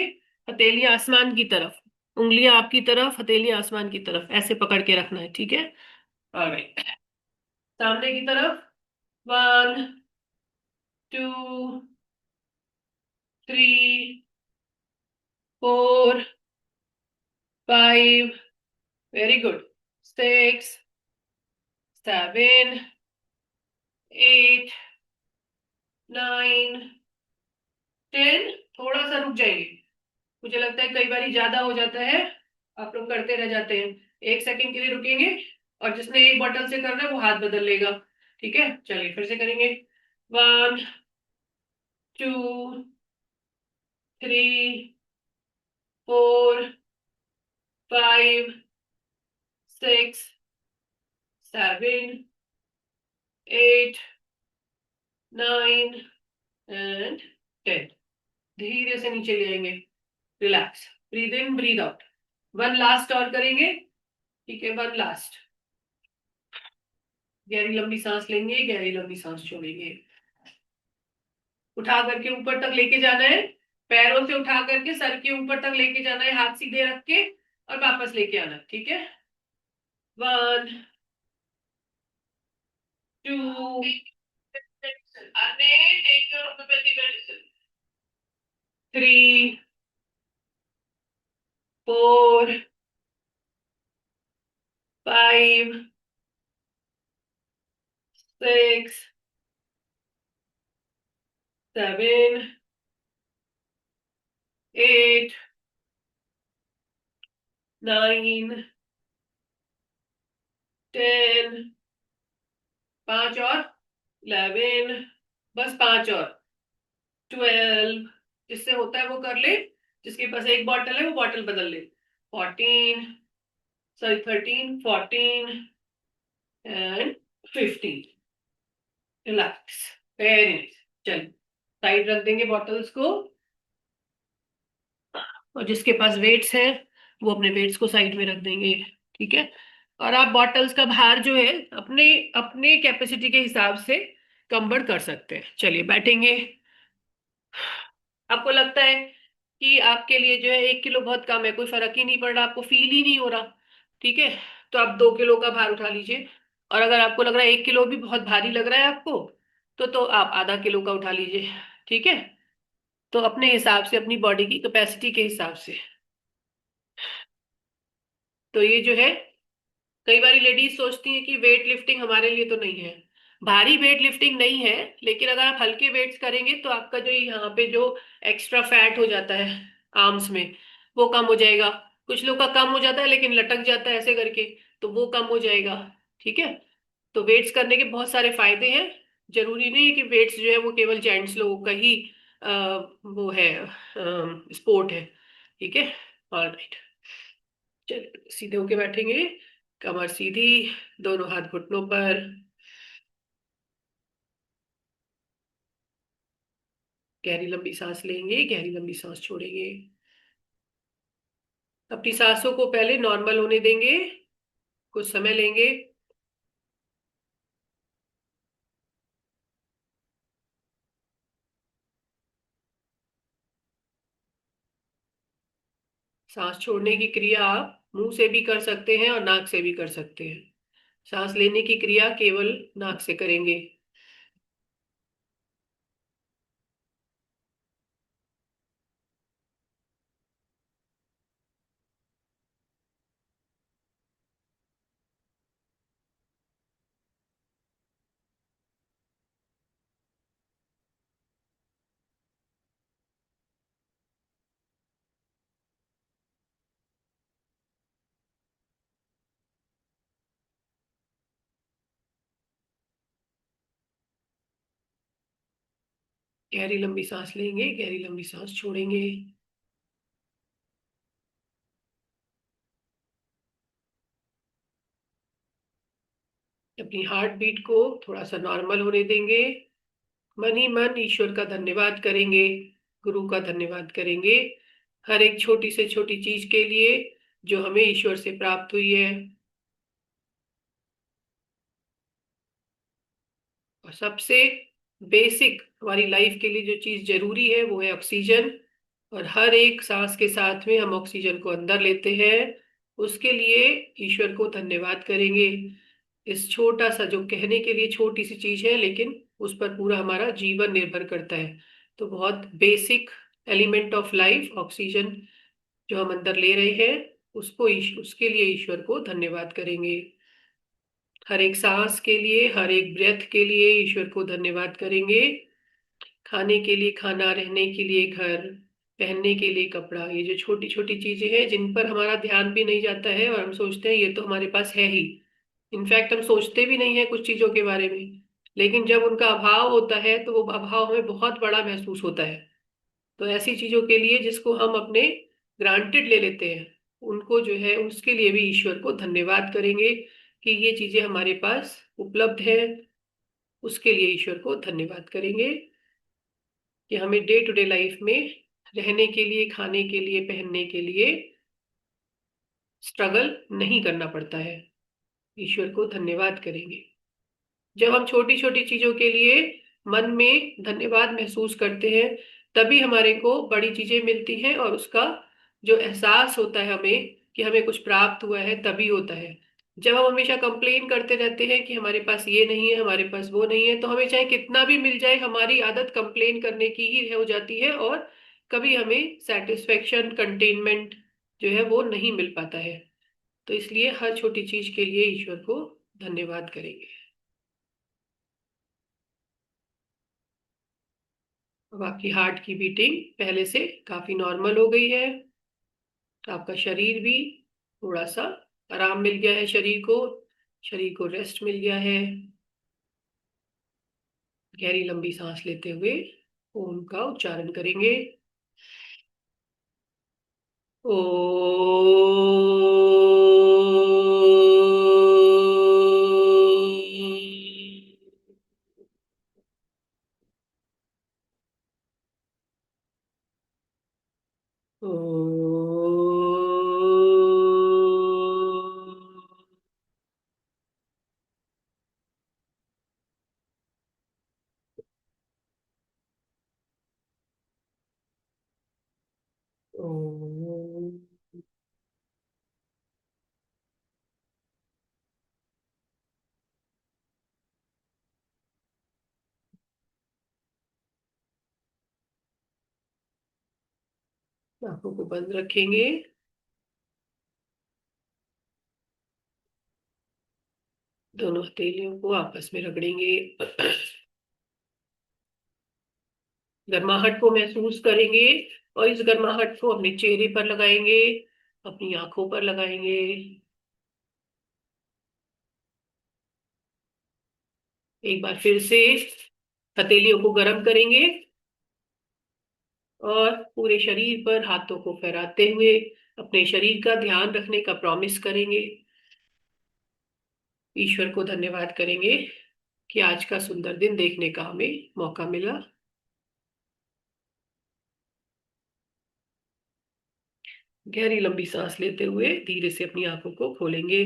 हथेलियां आसमान की तरफ, उंगलियां आपकी तरफ, हथेलियां आसमान की तरफ, ऐसे पकड़ के रखना है, ठीक है। ऑलराइट, सामने की तरफ। 1 2 3 4 5, वेरी गुड, 6 7 8 9 10। थोड़ा सा रुक जाएंगे, मुझे लगता है कई बार ज्यादा हो जाता है, आप लोग करते रह जाते हैं। 1 सेकंड के लिए रुकेंगे और जिसने एक बॉटल से करना है वो हाथ बदल लेगा, ठीक है। चलिए फिर से करेंगे। 1 2 3 4 5 6 7 8 9 and 10। धीरे से नीचे ले आएंगे, relax, breathe in breathe out. 1 last और करेंगे, ठीक है। 1 लास्ट, गहरी लंबी सांस लेंगे, गहरी लंबी सांस छोड़ेंगे। उठा करके ऊपर तक लेके जाना है, पैरों से उठा करके सर के ऊपर तक लेके जाना है, हाथ सीधे रख के, और वापस लेके आना, ठीक है। 1 2 3 4 5 6 7 8 9 10। 5 और, 11, बस 5 और, 12, जिससे होता है वो कर ले, जिसके पास एक बॉटल है वो बॉटल बदल ले। 14, sorry 13, 14 and 15। Relax, very nice. चल साइड रख देंगे बॉटल्स को, और जिसके पास वेट्स हैं वो अपने वेट्स को साइड में रख देंगे। ठीक है। और आप बॉटल्स का भार जो है अपने अपने कैपेसिटी के हिसाब से कम बढ़ कर सकते हैं। चलिए बैठेंगे। आपको लगता है कि आपके लिए जो है 1 किलो बहुत कम है, कोई फर्क ही नहीं पड़ रहा, आपको फील ही नहीं हो रहा, ठीक है, तो आप 2 किलो का भार उठा लीजिए। और अगर आपको लग रहा है 1 किलो भी बहुत भारी लग रहा है आपको, तो आप आधा किलो का उठा लीजिए। ठीक है। तो अपने हिसाब से, अपनी बॉडी की कैपेसिटी के हिसाब से। तो ये जो है, कई बार लेडीज सोचती हैं कि वेट लिफ्टिंग हमारे लिए तो नहीं है। भारी वेट लिफ्टिंग नहीं है, लेकिन अगर आप हल्के वेट्स करेंगे तो आपका जो यहाँ पे जो एक्स्ट्रा फैट हो जाता है आर्म्स में, वो कम हो जाएगा। कुछ लोग का कम हो जाता है लेकिन लटक जाता है ऐसे करके, तो वो कम हो जाएगा। ठीक है। तो वेट्स करने के बहुत सारे फायदे हैं। जरूरी नहीं है कि वेट्स जो है वो केवल जेंट्स लोगों का ही वो है, स्पोर्ट है। ठीक है। ऑलराइट। चलिए सीधे होके बैठेंगे, कमर सीधी, दोनों हाथ घुटनों पर। गहरी लंबी सांस लेंगे, गहरी लंबी सांस छोड़ेंगे। अपनी सांसों को पहले नॉर्मल होने देंगे, कुछ समय लेंगे। सांस छोड़ने की क्रिया आप मुंह से भी कर सकते हैं और नाक से भी कर सकते हैं। सांस लेने की क्रिया केवल नाक से करेंगे। गहरी लंबी सांस लेंगे, गहरी लंबी सांस छोड़ेंगे। अपनी हार्ट बीट को थोड़ा सा नॉर्मल होने देंगे। मन ही मन ईश्वर का धन्यवाद करेंगे, गुरु का धन्यवाद करेंगे, हर एक छोटी से छोटी चीज के लिए जो हमें ईश्वर से प्राप्त हुई है। और सबसे बेसिक हमारी लाइफ के लिए जो चीज जरूरी है वो है ऑक्सीजन। और हर एक सांस के साथ में हम ऑक्सीजन को अंदर लेते हैं, उसके लिए ईश्वर को धन्यवाद करेंगे। इस छोटा सा, जो कहने के लिए छोटी सी चीज है, लेकिन उस पर पूरा हमारा जीवन निर्भर करता है। तो बहुत basic element of life oxygen जो हम अंदर ले रहे हैं, उसके लिए ईश्वर को धन्यवाद करेंगे। हर एक सांस के लिए, हर एक ब्रेथ के लिए ईश्वर को धन्यवाद करेंगे। खाने के लिए खाना, रहने के लिए घर, पहनने के लिए कपड़ा, ये जो छोटी छोटी चीजें हैं जिन पर हमारा ध्यान भी नहीं जाता है और हम सोचते हैं ये तो हमारे पास है ही। इनफैक्ट हम सोचते भी नहीं है कुछ चीजों के बारे में, लेकिन जब उनका अभाव होता है तो वो अभाव हमें बहुत बड़ा महसूस होता है। तो ऐसी चीजों के लिए जिसको हम अपने ग्रांटेड ले लेते हैं, उनको जो है उसके लिए भी ईश्वर को धन्यवाद करेंगे कि ये चीजें हमारे पास उपलब्ध है। उसके लिए ईश्वर को धन्यवाद करेंगे कि हमें डे टू डे लाइफ में रहने के लिए, खाने के लिए, पहनने के लिए स्ट्रगल नहीं करना पड़ता है। ईश्वर को धन्यवाद करेंगे। जब हम छोटी छोटी चीजों के लिए मन में धन्यवाद महसूस करते हैं, तभी हमारे को बड़ी चीजें मिलती हैं, और उसका जो एहसास होता है हमें कि हमें कुछ प्राप्त हुआ है, तभी होता है। जब हम हमेशा कंप्लेन करते रहते हैं कि हमारे पास ये नहीं है, हमारे पास वो नहीं है, तो हमें चाहे कितना भी मिल जाए, हमारी आदत कंप्लेन करने की ही हो जाती है, और कभी हमें सेटिस्फेक्शन, कंटेनमेंट जो है वो नहीं मिल पाता है। तो इसलिए हर छोटी चीज के लिए ईश्वर को धन्यवाद करेंगे। अब आपकी हार्ट की बीटिंग पहले से काफी नॉर्मल हो गई है। आपका शरीर भी थोड़ा सा आराम मिल गया है, शरीर को रेस्ट मिल गया है। गहरी लंबी सांस लेते हुए ओम का उच्चारण करेंगे। ओ। आंखों को बंद रखेंगे। दोनों हथेलियों को आपस में रगड़ेंगे। गर्माहट को महसूस करेंगे और इस गर्माहट को अपने चेहरे पर लगाएंगे, अपनी आंखों पर लगाएंगे। एक बार फिर से हथेलियों को गर्म करेंगे और पूरे शरीर पर हाथों को फहराते हुए अपने शरीर का ध्यान रखने का प्रॉमिस करेंगे। ईश्वर को धन्यवाद करेंगे कि आज का सुंदर दिन देखने का हमें मौका मिला। गहरी लंबी सांस लेते हुए धीरे से अपनी आंखों को खोलेंगे।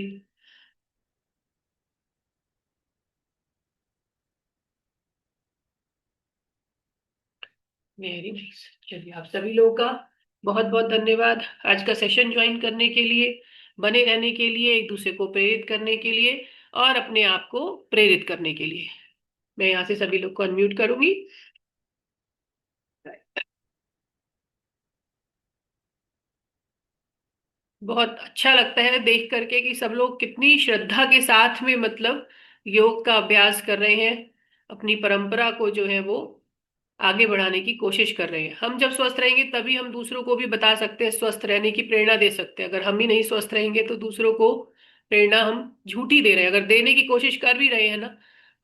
Very nice. चलिए, आप सभी लोगों का बहुत बहुत धन्यवाद आज का सेशन ज्वाइन करने के लिए, बने रहने के लिए, एक दूसरे को प्रेरित करने के लिए और अपने आप को प्रेरित करने के लिए। मैं यहाँ से सभी लोग को अनम्यूट करूंगी। बहुत अच्छा लगता है देख करके कि सब लोग कितनी श्रद्धा के साथ में मतलब योग का अभ्यास कर रहे हैं, अपनी परंपरा को जो है वो आगे बढ़ाने की कोशिश कर रहे हैं। हम जब स्वस्थ रहेंगे तभी हम दूसरों को भी बता सकते हैं, स्वस्थ रहने की प्रेरणा दे सकते हैं। अगर हम ही नहीं स्वस्थ रहेंगे तो दूसरों को प्रेरणा हम झूठी दे रहे हैं, अगर देने की कोशिश कर भी रहे हैं ना।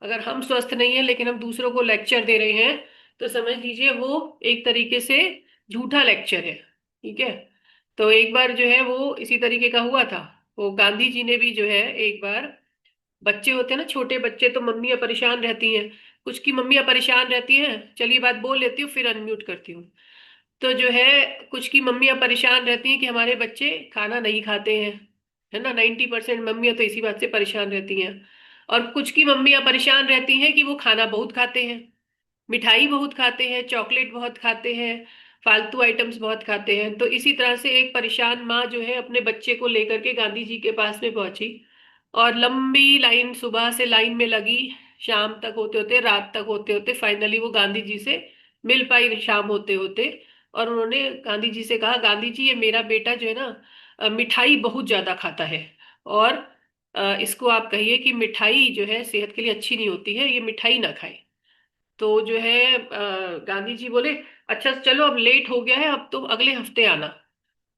अगर हम स्वस्थ नहीं है लेकिन हम दूसरों को लेक्चर दे रहे हैं तो समझ लीजिए वो एक तरीके से झूठा लेक्चर है। ठीक है। तो एक बार जो है वो इसी तरीके का हुआ था। वो गांधी जी ने भी जो है एक बार, बच्चे होते हैं ना छोटे बच्चे, तो मम्मियाँ परेशान रहती हैं, कुछ की मम्मियाँ परेशान रहती हैं। चलिए बात बोल लेती हूँ फिर अनम्यूट करती हूँ। तो जो है कुछ की मम्मियाँ परेशान रहती हैं कि हमारे बच्चे खाना नहीं खाते हैं, है ना। 90% मम्मियाँ तो इसी बात से परेशान रहती हैं। और कुछ की मम्मियाँ परेशान रहती हैं कि वो खाना बहुत खाते हैं, मिठाई बहुत खाते हैं, चॉकलेट बहुत खाते हैं, फालतू आइटम्स बहुत खाते हैं। तो इसी तरह से एक परेशान माँ जो है अपने बच्चे को लेकर के गांधी जी के पास में पहुंची और लंबी लाइन, सुबह से लाइन में लगी, शाम तक होते होते, रात तक होते होते फाइनली वो गांधी जी से मिल पाई शाम होते होते। और उन्होंने गांधी जी से कहा, गांधी जी ये मेरा बेटा जो है ना मिठाई बहुत ज्यादा खाता है और इसको आप कहिए कि मिठाई जो है सेहत के लिए अच्छी नहीं होती है, ये मिठाई ना खाए। तो जो है गांधी जी बोले, अच्छा चलो अब लेट हो गया है, अब तो अगले हफ्ते आना।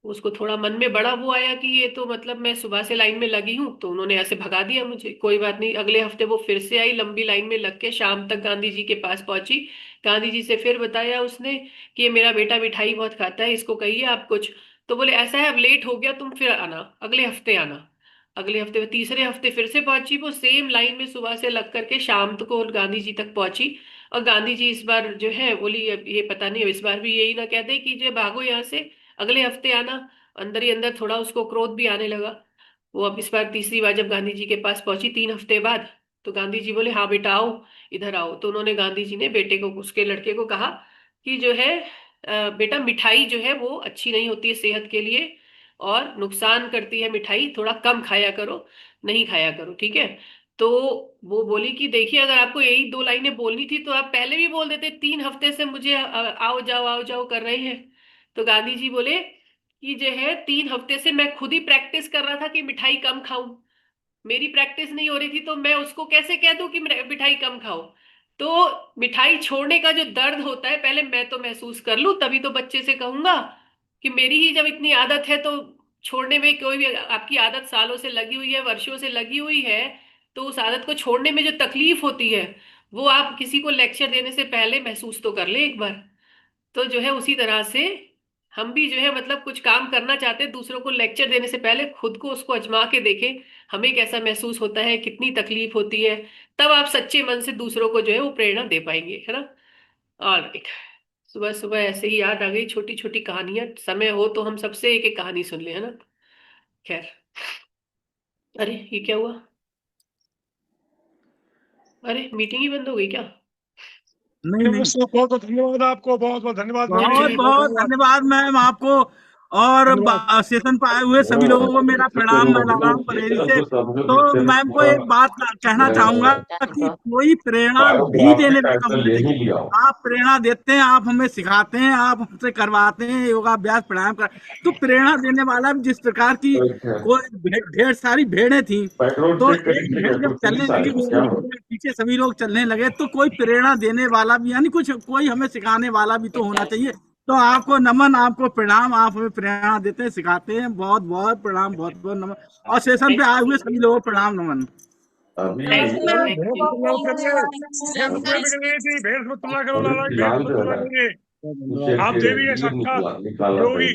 उसको थोड़ा मन में बड़ा वो आया कि ये तो मतलब मैं सुबह से लाइन में लगी हूँ, तो उन्होंने ऐसे भगा दिया मुझे। कोई बात नहीं, अगले हफ्ते वो फिर से आई, लंबी लाइन में लग के शाम तक गांधी जी के पास पहुंची। गांधी जी से फिर बताया उसने कि ये मेरा बेटा मिठाई बहुत खाता है, इसको कहिए आप कुछ। तो बोले ऐसा है अब लेट हो गया, तुम फिर आना, अगले हफ्ते आना। अगले हफ्ते, तीसरे हफ्ते फिर से पहुंची वो सेम लाइन में, सुबह से लग करके शाम को गांधी जी तक पहुंची। और गांधी जी इस बार जो है बोली, अब ये पता नहीं इस बार भी यही ना कह दे कि जो भागो यहाँ से, अगले हफ्ते आना। अंदर ही अंदर थोड़ा उसको क्रोध भी आने लगा। वो अब इस बार तीसरी बार जब गांधी जी के पास पहुंची 3 हफ्ते बाद, तो गांधी जी बोले हाँ बेटा आओ, इधर आओ। तो उन्होंने, गांधी जी ने बेटे को, उसके लड़के को कहा कि जो है बेटा मिठाई जो है वो अच्छी नहीं होती है सेहत के लिए और नुकसान करती है, मिठाई थोड़ा कम खाया करो, नहीं खाया करो, ठीक है। तो वो बोली कि देखिए अगर आपको यही 2 लाइनें बोलनी थी तो आप पहले भी बोल देते, 3 हफ्ते से मुझे आओ जाओ कर रहे हैं। तो गांधी जी बोले कि जो है 3 हफ्ते से मैं खुद ही प्रैक्टिस कर रहा था कि मिठाई कम खाऊं, मेरी प्रैक्टिस नहीं हो रही थी तो मैं उसको कैसे कह दूं कि मिठाई कम खाओ। तो मिठाई छोड़ने का जो दर्द होता है पहले मैं तो महसूस कर लूं, तभी तो बच्चे से कहूंगा कि मेरी ही जब इतनी आदत है तो छोड़ने में, कोई भी आपकी आदत सालों से लगी हुई है, वर्षों से लगी हुई है, तो उस आदत को छोड़ने में जो तकलीफ होती है वो आप किसी को लेक्चर देने से पहले महसूस तो कर ले एक बार। तो जो है उसी तरह से हम भी जो है मतलब कुछ काम करना चाहते हैं, दूसरों को लेक्चर देने से पहले खुद को उसको आजमा के देखें, हमें कैसा महसूस होता है, कितनी तकलीफ होती है। तब आप सच्चे मन से दूसरों को जो है वो प्रेरणा दे पाएंगे, है ना। ऑलराइट, सुबह सुबह ऐसे ही याद आ गई छोटी छोटी कहानियां। समय हो तो हम सबसे एक एक कहानी सुन ले, है ना। खैर, अरे ये क्या हुआ? अरे मीटिंग ही बंद हो गई क्या? नहीं नहीं, बहुत बहुत धन्यवाद आपको, बहुत बहुत धन्यवाद मैम बहुत जी, बहुत धन्यवाद मैम आपको, और धन्यवाद। सेशन पर आए हुए सभी लोगों को मेरा प्रणाम। मैं लालाराम परेरी से। तो मैम को एक बात कहना चाहूंगा कि कोई प्रेरणा भी देने वाला होना चाहिए। आप प्रेरणा देते हैं, आप हमें सिखाते हैं, आप हमसे करवाते हैं योगाभ्यास प्राणायाम कर, तो प्रेरणा देने वाला भी जिस प्रकार की कोई ढेर सारी भेड़ें थी, तो एक भेड़ जब चलने लगी उसके पीछे सभी लोग चलने लगे, तो कोई प्रेरणा देने वाला भी, यानी कुछ कोई हमें सिखाने वाला भी तो होना चाहिए। तो आपको नमन, आपको प्रणाम, आप हमें प्रेरणा देते हैं, सिखाते हैं, बहुत बहुत प्रणाम, बहुत बहुत नमन। और सेशन पे आए हुए सभी लोगों को प्रणाम नमन। थैंक यू, भेड़ थैंक को यू। तुलना करिए, भेड़ उसमें बिक रही थी, भेड़ से तुलना करो, लाला की भेड़ से तुलना करिए। आप देवी है साक्षात योगी।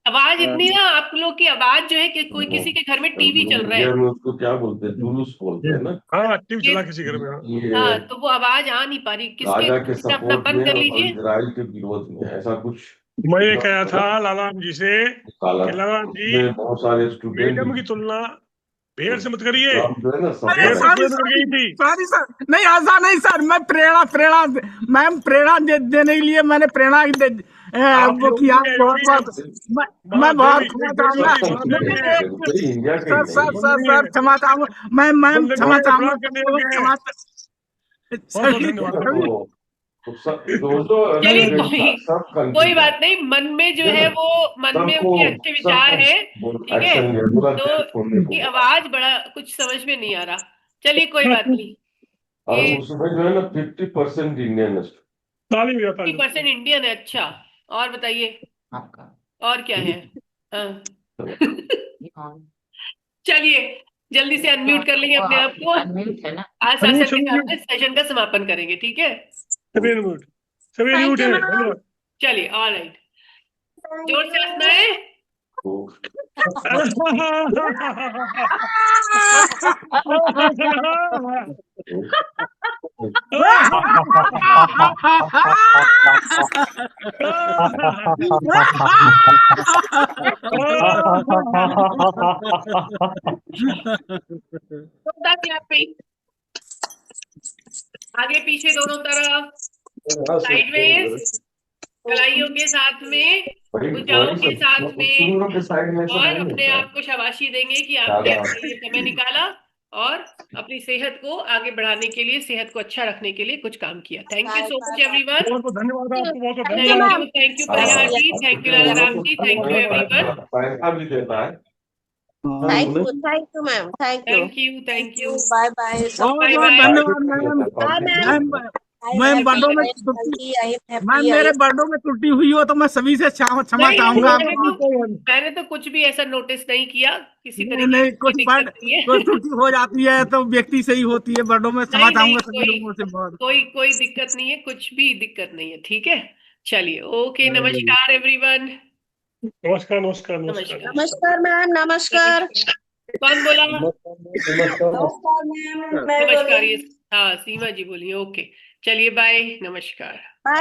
आवाज इतनी ना, आप लोग की आवाज जो है कि कोई किसी के घर में टीवी चल रहा है। उसको क्या बोलते हैं, जुलूस बोलते हैं ना। हाँ, टीवी चला किसी घर में। ये हाँ, तो वो आवाज आ नहीं पा रही किसके, राजा के अपना सपोर्ट बंद में कर और लीजिए। इजराइल के विरोध में ऐसा कुछ मैं ये कहा था लालाराम जी से काला कि लालाराम जी, उसमें बहुत सारे स्टूडेंट बेगम की तुलना भेड़ से मत करिए। जो है ना अरे भेड़ सब तो कुएं में गिर गई थी। सॉरी सर, नहीं ऐसा नहीं सर, मैं प्रेरणा प्रेरणा मैम प्रेरणा देने के लिए मैंने प्रेरणा आप वो योगी किया। हैं, बहुत योगी हैं। बहुत मैं बहुत महादेवी, क्षमा एक चाहूंगा। देवी, महादेवी नहीं, है। एक इंडिया का सर ही सर नहीं। सर सर क्षमा चाहूंगा, मैं बंदे क्षमा को चाहूंगा, अपराध करने योग्य है। क्षमा बहुत बहुत सभी धन्यवाद सभी आपको। तो सब दोस्तों चलिए, सब कोई कंफ्यूज है, बात नहीं। मन में जो है वो, मन में सबको उनके अच्छे विचार है, ठीक है। एक्शन लिया पूरा तो देश खोलने की को। आवाज बड़ा कुछ समझ में नहीं आ रहा। चलिए कोई बात नहीं। और ये उसमें जो है ना 50% इंडियन है। ताली बजा, ताली। 50% इंडियन है, अच्छा। और बताइए, और क्या है? हाँ। चलिए, जल्दी से अनम्यूट कर लेंगे अपने आप को। आज अनम्यूट, सत्संग के सभी साथ में सेशन का समापन करेंगे, ठीक है। सभी अनम्यूट, सभी अनम्यूट है। धन्यवाद। चलिए, ऑलराइट, जोर से हंसना है। क्लैपिंग, आगे पीछे दोनों तरफ, साइडवेज, कलाइयों के साथ में, भुजाओं के साथ में। के साइड में सब और नहीं अपने होता आप को शाबाशी देंगे कि आपने ज्यादा। अपने लिए समय निकाला और अपनी सेहत को आगे बढ़ाने के लिए, सेहत को अच्छा रखने के लिए कुछ काम किया। Thank you so much everyone. बहुत बहुत धन्यवाद आपको, बहुत बहुत थैंक धन्यवाद। You, thank you Parihar ji, thank you Lalaram ji, thank you everyone. पैसा भी देता है। Thank you, ma'am. Thank you. Thank you. Bye bye. बहुत बाय बहुत बाय। धन्यवाद मैम। Bye, ma'am. मैं I am बर्थों में happy. त्रुटि, I am मैम happy. मेरे बर्थों में त्रुटि हुई हो तो मैं सभी से क्षमा नहीं, चाहूंगा। मैंने तो कुछ भी ऐसा नोटिस नहीं किया, किसी नहीं तरीके नहीं, की कोई दिक्कत नहीं है। कोई त्रुटि हो जाती है तो व्यक्ति से ही होती है। बर्थों में क्षमा नहीं नहीं, चाहूंगा सभी लोगों से बहुत। कोई दिक्कत नहीं है, कुछ भी दिक्कत नहीं है, ठीक है। चलिए, ओके, नमस्कार एवरीवन। नमस्कार, नमस्कार, नमस्कार। Namaskar, ma'am. Namaskar. कौन बोला? Namaskar, ma'am. नमस्कार, ये हाँ सीमा जी बोलिए। ओके, चलिए बाय, नमस्कार।